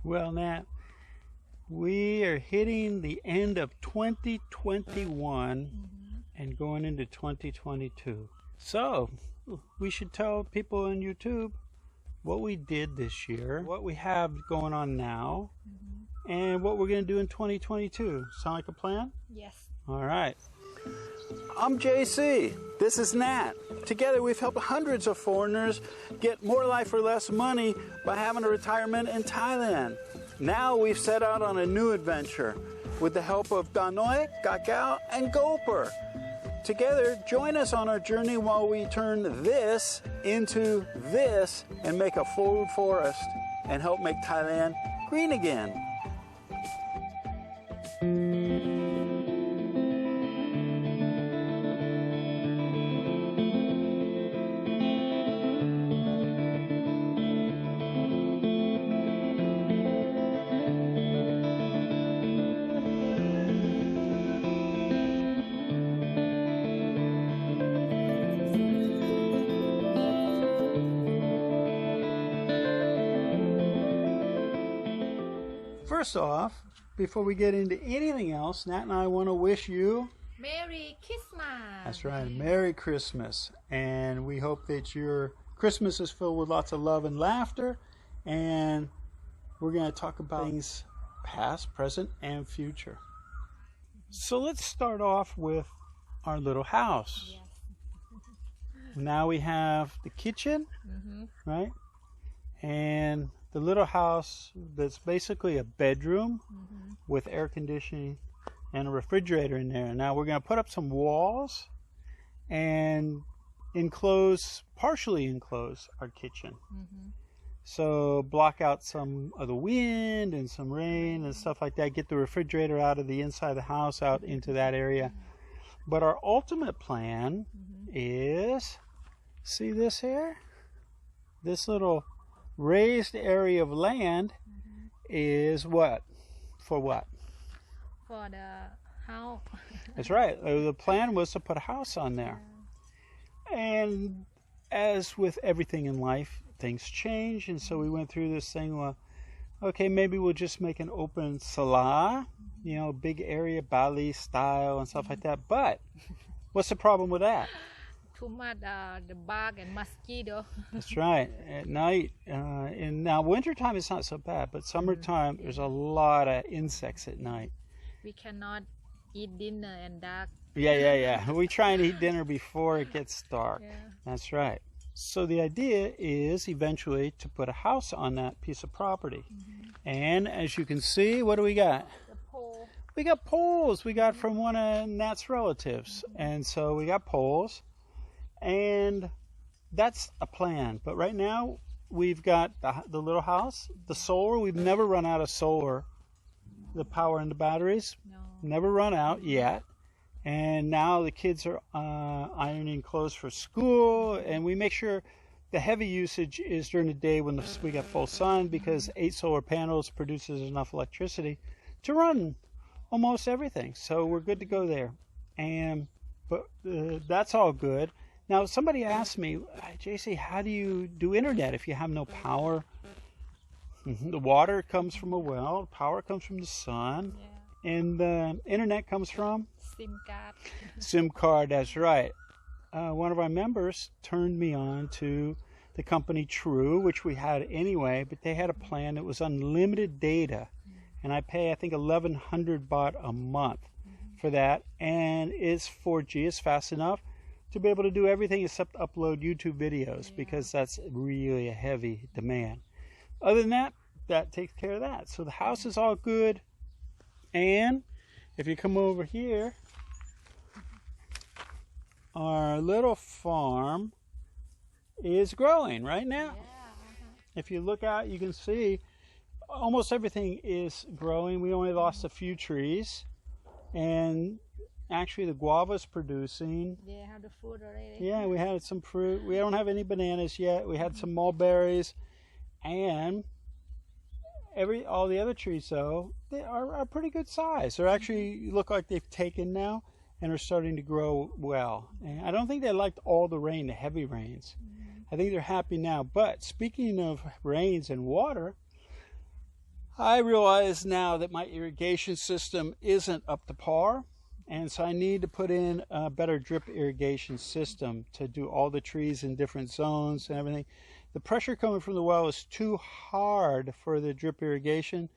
Well, Nat, we are hitting the end of 2021 and going into 2022. So we should tell people on YouTube what we did this year, what we have going on now, and what we're going to do in 2022. Sound like a plan? Yes. All right. I'm JC. This is Nat. Together we've helped hundreds of foreigners get more life for less money by having a retirement in Thailand. Now we've set out on a new adventure with the help of Danoi, Kakao, and Gopher. Together, join us on our journey while we turn this into this and make a full forest and help make Thailand green again. First off, before we get into anything else, Nat and I want to wish you Merry Christmas. That's right, Merry Christmas. And we hope that your Christmas is filled with lots of love and laughter. And we're going to talk about things past, present, and future. So let's start off with our little house. Yes. Now we have the kitchen, right? And the little house that's basically a bedroom with air conditioning and a refrigerator in there. Now we're going to put up some walls and partially enclose our kitchen. So block out some of the wind and some rain and stuff like that. Get the refrigerator out of the inside of the house out into that area. But our ultimate plan is, see this here? This little raised area of land is what? For what? For the house. That's right. The plan was to put a house on there. And as with everything in life, things change. And so we went through this thing, well, okay, maybe we'll just make an open sala, big area, Bali style and stuff like that. But what's the problem with that? Too much the bug and mosquito. That's right. At night, and now wintertime it's not so bad, but summertime there's a lot of insects at night. We cannot eat dinner and dark. Yeah. We try and eat dinner before it gets dark. Yeah. That's right. So the idea is eventually to put a house on that piece of property. And as you can see, what do we got? The pole. We got poles. We got from one of Nat's relatives. And so we got poles. And that's a plan. But right now, we've got the little house, the solar. We've never run out of solar, the power and the batteries. No. Never run out yet. And now the kids are ironing clothes for school. And we make sure the heavy usage is during the day when we got full sun, because 8 solar panels produces enough electricity to run almost everything. So we're good to go there. But that's all good. Now, somebody asked me, JC, how do you do internet if you have no power? The water comes from a well, power comes from the sun, and the internet comes from? SIM card. SIM card, that's right. One of our members turned me on to the company True, which we had anyway, but they had a plan that was unlimited data, and I pay, I think, 1,100 baht a month for that, and it's 4G, it's fast enough to be able to do everything except upload YouTube videos, because that's really a heavy demand. Other than that, that takes care of that. So the house is all good. And if you come over here, our little farm is growing right now. If you look out, you can see almost everything is growing. We only lost a few trees. And actually, the guava's producing. They have the fruit already. Yeah, we had some fruit. We don't have any bananas yet. We had some mulberries, and all the other trees, though, they are pretty good size. They actually look like they've taken now and are starting to grow well. And I don't think they liked all the rain, the heavy rains. I think they're happy now. But speaking of rains and water, I realize now that my irrigation system isn't up to par, and so I need to put in a better drip irrigation system to do all the trees in different zones and everything. The pressure coming from the well is too hard for the drip irrigation,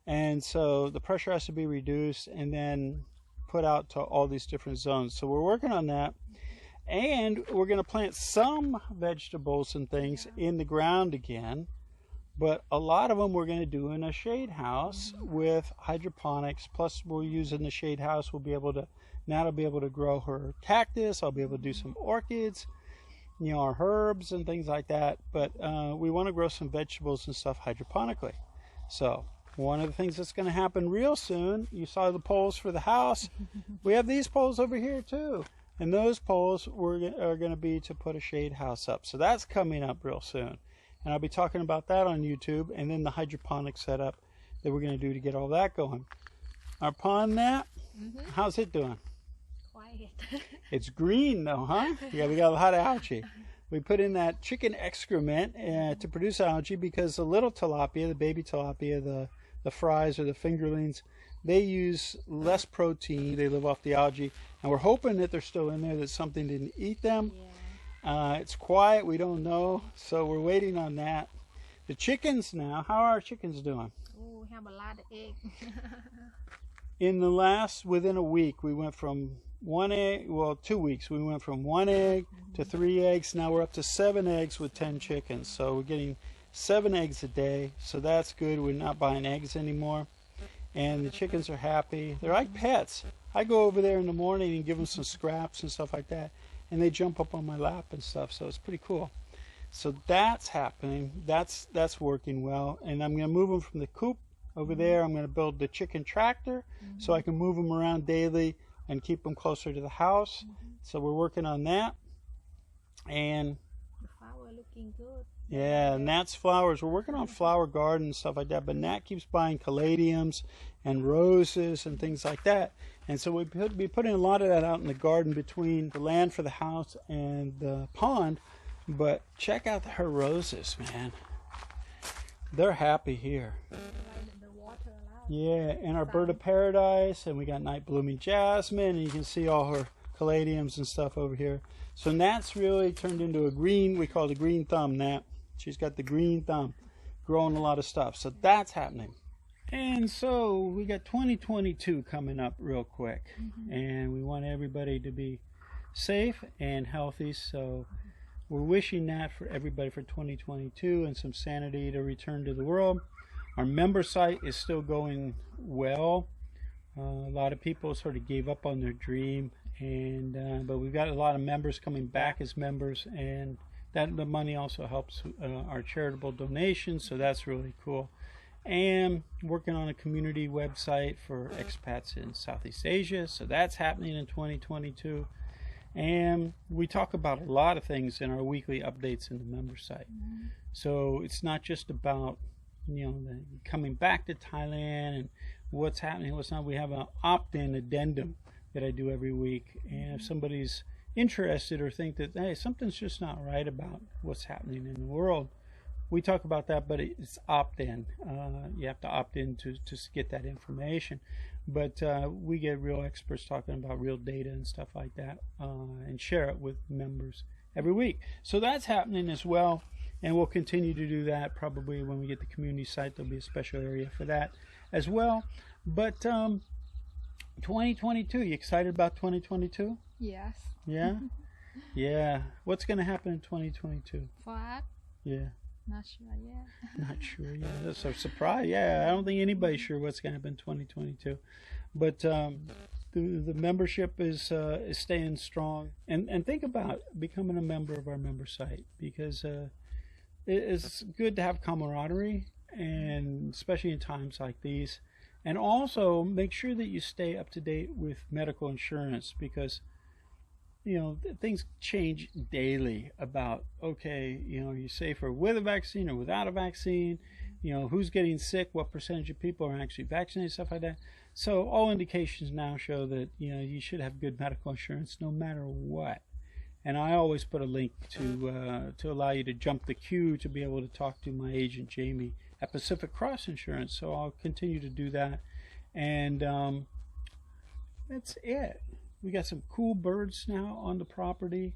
and so the pressure has to be reduced and then put out to all these different zones. So we're working on that, and we're going to plant some vegetables and things in the ground again, but a lot of them we're going to do in a shade house with hydroponics. Plus we're using the shade house, we'll be able to, Nat will be able to grow her cactus, I'll be able to do some orchids, you know, our herbs and things like that. But we want to grow some vegetables and stuff hydroponically. So one of the things that's going to happen real soon, you saw the poles for the house, we have these poles over here too, and those poles are going to be to put a shade house up. So that's coming up real soon, and I'll be talking about that on YouTube, and then the hydroponic setup that we're going to do to get all that going. Our pond, Nat, how's it doing? Quiet. It's green though, huh? Yeah, we got a lot of algae. We put in that chicken excrement to produce algae, because the little tilapia, the baby tilapia, the fries or the fingerlings, they use less protein. They live off the algae, and we're hoping that they're still in there, that something didn't eat them. Yeah. It's quiet, we don't know, so we're waiting on that. The chickens now, how are our chickens doing? Oh, we have a lot of eggs. Within a week, we went from 1 egg, well, 2 weeks, we went from 1 egg to 3 eggs. Now we're up to 7 eggs with 10 chickens. So we're getting 7 eggs a day. So that's good. We're not buying eggs anymore. And the chickens are happy. They're like pets. I go over there in the morning and give them some scraps and stuff like that, and they jump up on my lap and stuff. So it's pretty cool. So that's happening. That's working well. And I'm going to move them from the coop over there. I'm going to build the chicken tractor so I can move them around daily and keep them closer to the house. So we're working on that. And the flower looking good. Yeah, Nat's flowers. We're working on flower garden and stuff like that, but Nat keeps buying caladiums and roses and things like that. And so we'll be putting a lot of that out in the garden between the land for the house and the pond. But check out her roses, man. They're happy here. Yeah, and our bird of paradise, and we got night blooming jasmine, and you can see all her caladiums and stuff over here. So Nat's really turned into a green, we call it a green thumb, Nat. She's got the green thumb, growing a lot of stuff. So that's happening. And so we got 2022 coming up real quick, and we want everybody to be safe and healthy. So we're wishing that for everybody for 2022, and some sanity to return to the world. Our member site is still going well. A lot of people sort of gave up on their dream, and but we've got a lot of members coming back as members, and that the money also helps our charitable donations, so that's really cool. And working on a community website for expats in Southeast Asia, so that's happening in 2022. And we talk about a lot of things in our weekly updates in the member site. So it's not just about, you know, coming back to Thailand and what's happening, what's not. We have an opt-in addendum that I do every week, and if somebody's interested or think that, hey, something's just not right about what's happening in the world, we talk about that, but it's opt-in. You have to opt in to get that information. But we get real experts talking about real data and stuff like that, and share it with members every week. So that's happening as well, and we'll continue to do that. Probably when we get the community site, there'll be a special area for that as well. But 2022, you excited about 2022? Yes. Yeah? Yeah. What's going to happen in 2022? For us? Yeah. Not sure yet. Not sure yet. That's a surprise. Yeah, I don't think anybody's sure what's going to happen in 2022. But the membership is staying strong. And think about becoming a member of our member site, because it's good to have camaraderie, and especially in times like these. And also make sure that you stay up to date with medical insurance, because you know, things change daily about, okay, you know, you're safer with a vaccine or without a vaccine, you know, who's getting sick, what percentage of people are actually vaccinated, stuff like that. So all indications now show that, you know, you should have good medical insurance no matter what. And I always put a link to allow you to jump the queue to be able to talk to my agent Jamie at Pacific Cross Insurance. So I'll continue to do that. And that's it. We got some cool birds now on the property.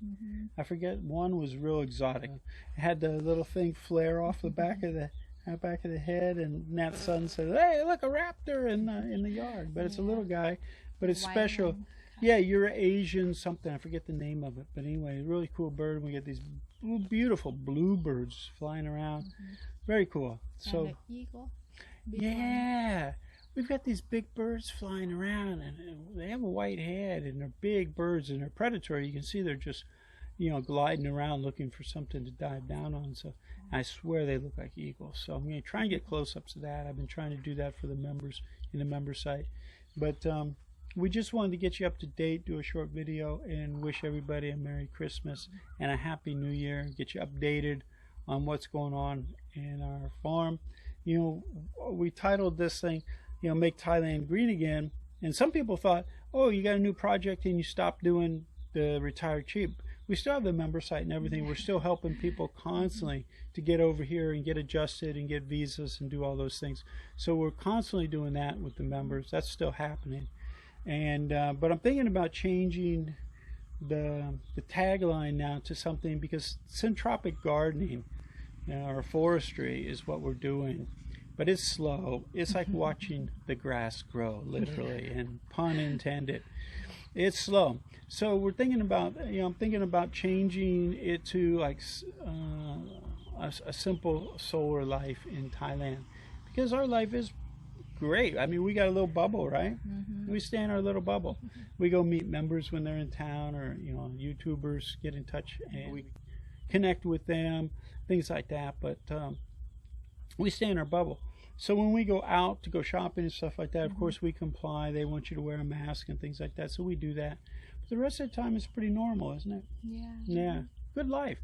I forget, one was real exotic. It had the little thing flare off the back of the head, and Nat's son said, "Hey, look, a raptor in the yard." But it's a little guy, but it's special. Yeah, Eurasian something. I forget the name of it. But anyway, really cool bird. We get these beautiful bluebirds flying around. Very cool. So And the eagle. yeah. We've got these big birds flying around, and they have a white head, and they're big birds, and they're predatory. You can see they're just, gliding around looking for something to dive down on. So I swear they look like eagles. So I'm going to try and get close-ups of that. I've been trying to do that for the members in the member site. But we just wanted to get you up to date, do a short video, and wish everybody a Merry Christmas and a Happy New Year. Get you updated on what's going on in our farm. We titled this thing, Make Thailand Green Again. And some people thought, oh, you got a new project and you stopped doing the Retire Cheap. We still have the member site and everything. We're still helping people constantly to get over here and get adjusted and get visas and do all those things. So we're constantly doing that with the members. That's still happening. And but I'm thinking about changing the tagline now to something, because syntropic gardening or forestry is what we're doing. But it's slow. It's like watching the grass grow, literally, and pun intended. It's slow. So we're thinking about, I'm thinking about changing it to like a simple solar life in Thailand, because our life is great. I mean, we got a little bubble, right? We stay in our little bubble. We go meet members when they're in town, or YouTubers, get in touch and we connect with them, things like that. But we stay in our bubble. So when we go out to go shopping and stuff like that, of course we comply. They want you to wear a mask and things like that, so we do that. But the rest of the time it's pretty normal, isn't it? Yeah. Good life.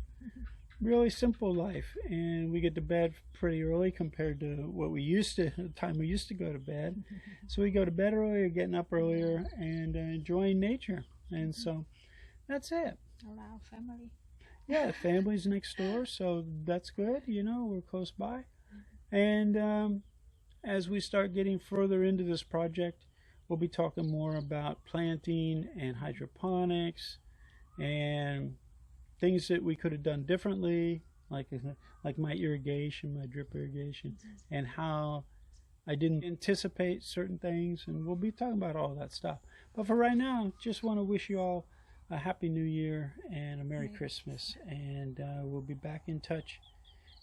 Really simple life. And we get to bed pretty early compared to the time we used to go to bed. So we go to bed earlier, getting up earlier, and enjoying nature. And so that's it. Allow family. Yeah, the family's next door, so that's good. We're close by. And as we start getting further into this project, we'll be talking more about planting and hydroponics and things that we could have done differently, like my irrigation, my drip irrigation, and how I didn't anticipate certain things. And we'll be talking about all that stuff. But for right now, just want to wish you all a Happy New Year and a Merry Christmas. And we'll be back in touch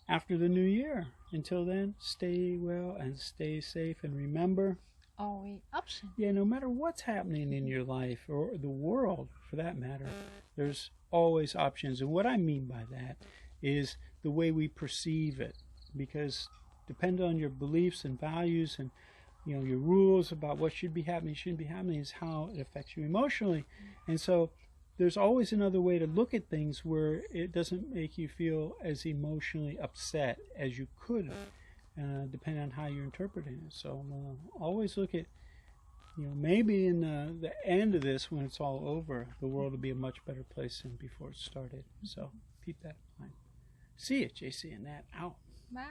after the new year. Until then, stay well and stay safe, and remember, Always option. Yeah, no matter what's happening in your life, or the world for that matter, there's always options. And what I mean by that is the way we perceive it, because depending on your beliefs and values and your rules about what should be happening, shouldn't be happening, is how it affects you emotionally. And so there's always another way to look at things where it doesn't make you feel as emotionally upset as you could, depending on how you're interpreting it. So always look at, maybe in the end of this, when it's all over, the world will be a much better place than before it started. So keep that in mind. See you, JC and Nat out. Bye.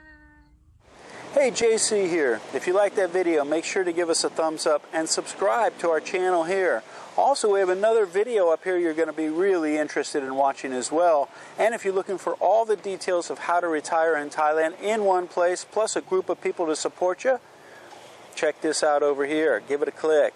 Hey, JC here. If you like that video, make sure to give us a thumbs up and subscribe to our channel here. Also, we have another video up here you're going to be really interested in watching as well. And if you're looking for all the details of how to retire in Thailand in one place, plus a group of people to support you, check this out over here. Give it a click.